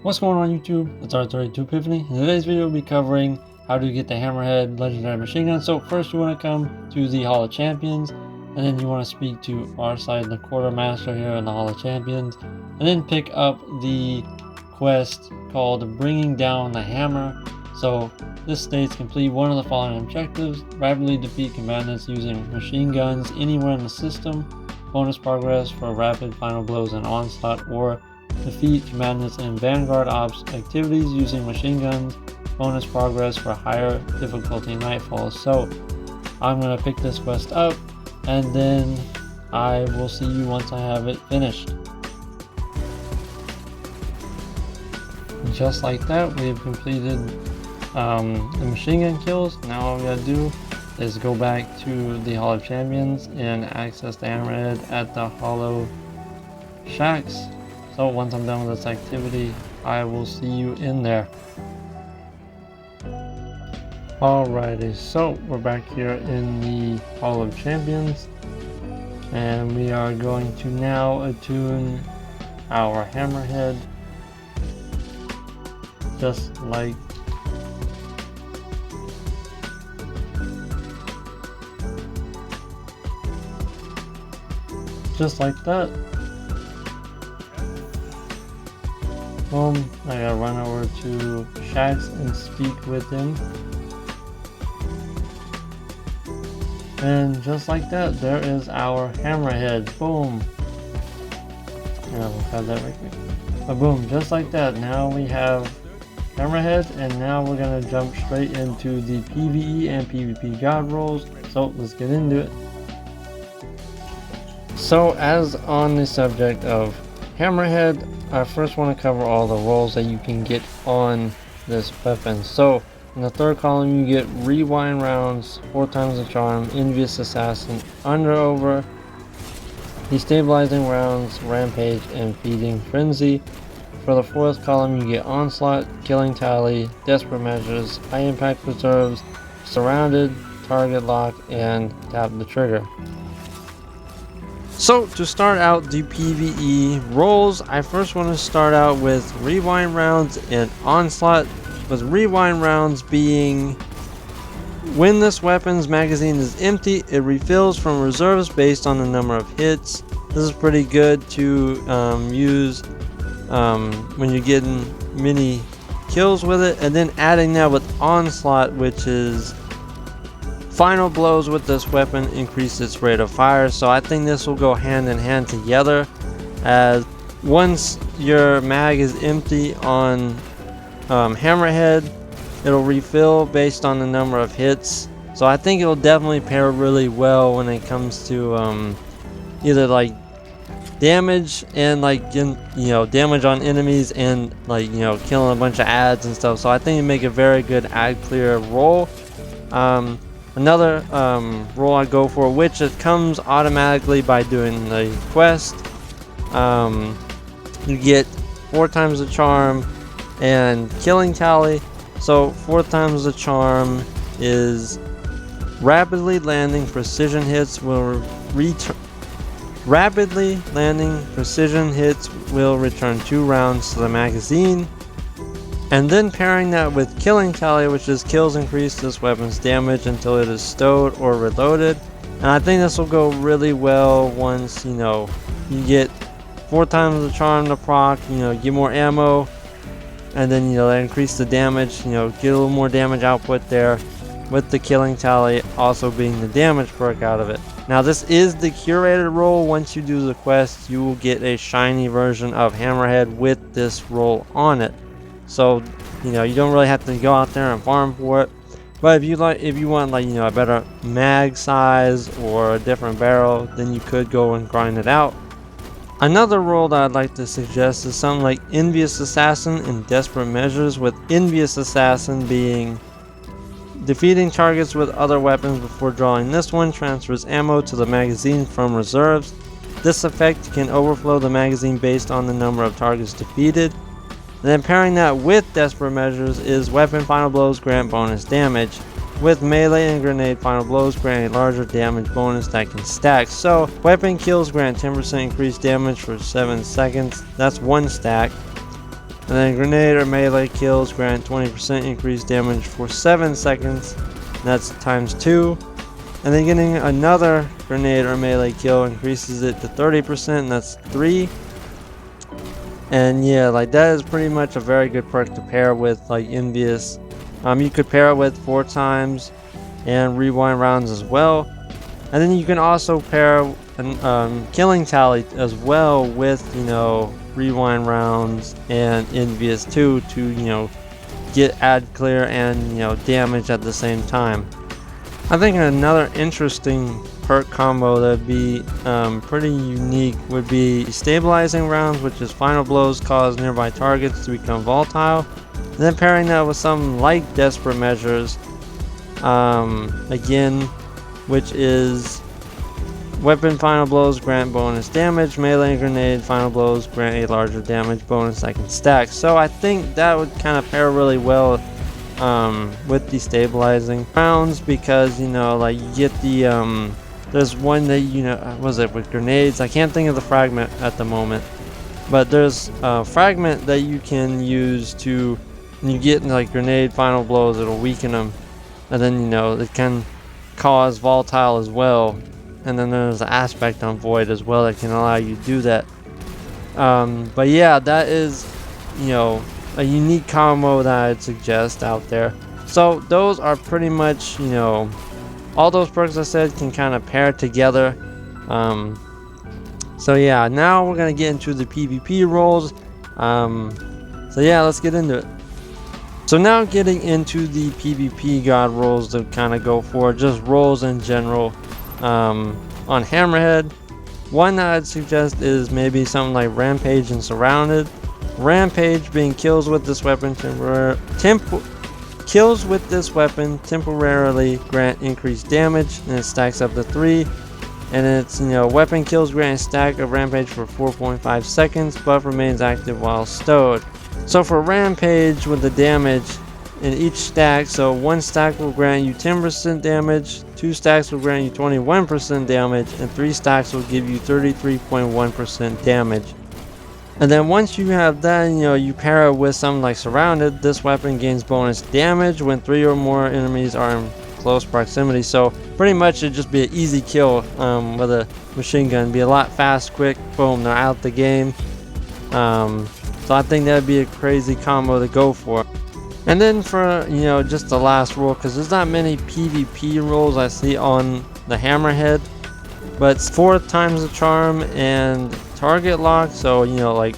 What's going on YouTube? It's R32 Epiphany. In today's video we'll be covering how to get the Hammerhead legendary machine gun. So first you want to come to the Hall of Champions, and then you want to speak to our side, the quartermaster here in the Hall of Champions, and then pick up the quest called Bringing Down the Hammer. So this states complete one of the following objectives: rapidly defeat combatants using machine guns anywhere in the system, bonus progress for rapid final blows and onslaught, or defeat combatants in Vanguard Ops activities using machine guns, bonus progress for higher difficulty nightfalls. So I'm going to pick this quest up, and then I will see you once I have it finished. Just like that, we have completed the machine gun kills. Now all we gotta do is go back to the Hall of Champions and access the Hammerhead at the Hollow Shacks. So once I'm done with this activity, I will see you in there. Alrighty, so we're back here in the Hall of Champions, and we are going to now attune our Hammerhead, just like that. Boom, I gotta run over to Shax and speak with him. And just like that, there is our Hammerhead. Boom. Yeah, we'll have that right quick. But boom, just like that, now we have Hammerhead, and now we're gonna jump straight into the PvE and PvP god rolls. So let's get into it. So as on the subject of Hammerhead, I first want to cover all the rolls that you can get on this weapon. So in the third column you get rewind rounds, 4 times the charm, envious assassin, under over, destabilizing rounds, rampage, and feeding frenzy. For the fourth column you get onslaught, killing tally, desperate measures, high impact reserves, surrounded, target lock, and tap the trigger. So to start out the PvE rolls, I first want to start out with rewind rounds and onslaught, with rewind rounds being when this weapon's magazine is empty, it refills from reserves based on the number of hits. This is pretty good to use when you're getting many kills with it, and then adding that with onslaught, which is final blows with this weapon increase its rate of fire. So I think this will go hand in hand together, as once your mag is empty on Hammerhead, it'll refill based on the number of hits. So I think it'll definitely pair really well when it comes to either like damage and like damage on enemies, and like killing a bunch of ads and stuff. So I think it make a very good ad clear roll. Another roll I go for, which it comes automatically by doing the quest, you get 4 times the charm and killing tally. So 4 times the charm is rapidly landing precision hits will return. Rapidly landing precision hits will return 2 rounds to the magazine. And then pairing that with killing tally, which is kills increase this weapon's damage until it is stowed or reloaded. And I think this will go really well once you get 4 times the charm to proc, get more ammo, and then increase the damage, get a little more damage output there, with the killing tally also being the damage perk out of it. Now this is the curated roll. Once you do the quest, you will get a shiny version of Hammerhead with this roll on it. So you don't really have to go out there and farm for it. But if you want a better mag size or a different barrel, then you could go and grind it out. Another roll that I'd like to suggest is something like Envious Assassin and Desperate Measures, with Envious Assassin being defeating targets with other weapons before drawing this one transfers ammo to the magazine from reserves. This effect can overflow the magazine based on the number of targets defeated. And then pairing that with Desperate Measures is Weapon Final Blows grant bonus damage, with melee and grenade final blows grant a larger damage bonus that can stack. So weapon kills grant 10% increased damage for 7 seconds. That's 1 stack. And then grenade or melee kills grant 20% increased damage for 7 seconds. That's times 2. And then getting another grenade or melee kill increases it to 30%, and that's 3. And yeah, like that is pretty much a very good perk to pair with like Envious. You could pair it with 4 times and rewind rounds as well. And then you can also pair killing tally as well with, you know, rewind rounds and Envious too, to, you know, get ad clear and, you know, damage at the same time. I think another interesting perk combo that would be pretty unique would be stabilizing rounds, which is final blows cause nearby targets to become volatile. And then pairing that with something like desperate measures, again, which is weapon final blows grant bonus damage, melee and grenade final blows grant a larger damage bonus that can stack. So I think that would kind of pair really well with the stabilizing rounds, because, you know, like you get the there's one that, you know, was it with grenades? I can't think of the fragment at the moment, but there's a fragment that you can use to, when you get like grenade final blows, it'll weaken them, and then, you know, it can cause volatile as well. And then there's an aspect on void as well that can allow you to do that. But yeah, that is, you know, a unique combo that I'd suggest out there. So those are pretty much, you know, all those perks I said can kind of pair together. So yeah, now we're gonna get into the PvP roles. So yeah, let's get into it. So now getting into the PvP god roles to kind of go for, just roles in general. On Hammerhead, one that I'd suggest is maybe something like Rampage and Surrounded. Rampage being kills with this weapon temporarily grant increased damage, and it stacks up to 3. And it's, you know, weapon kills grant a stack of Rampage for 4.5 seconds, but remains active while stowed. So for Rampage, with the damage in each stack, so 1 stack will grant you 10% damage, 2 stacks will grant you 21% damage, and 3 stacks will give you 33.1% damage. And then once you have that, you know, you pair it with something like Surrounded. This weapon gains bonus damage when 3 or more enemies are in close proximity. So pretty much it'd just be an easy kill with a machine gun. Be a lot fast, quick, boom, they're out the game. So I think that'd be a crazy combo to go for. And then for, you know, just the last role, because there's not many PvP roles I see on the Hammerhead, but it's 4 times the charm and target lock. So, you know, like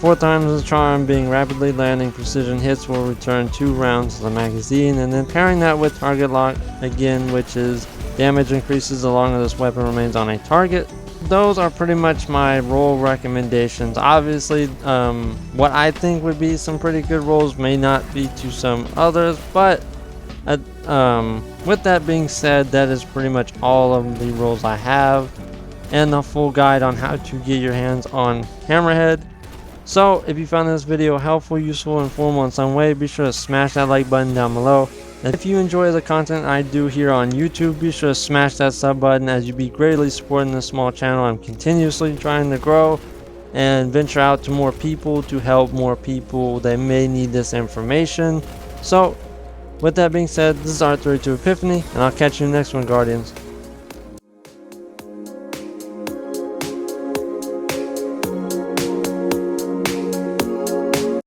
4 times the charm being rapidly landing precision hits will return 2 rounds to the magazine, and then pairing that with target lock again, which is damage increases as long as this weapon remains on a target. Those are pretty much my role recommendations. Obviously, what I think would be some pretty good roles may not be to some others, but with that being said, that is pretty much all of the roles I have and the full guide on how to get your hands on Hammerhead. So if you found this video helpful, useful, informative in some way, be sure to smash that like button down below. And if you enjoy the content I do here on YouTube, be sure to smash that sub button, as you'd be greatly supporting this small channel. I'm continuously trying to grow and venture out to more people to help more people that may need this information. So with that being said, this is R32 Epiphany, and I'll catch you next one, Guardians.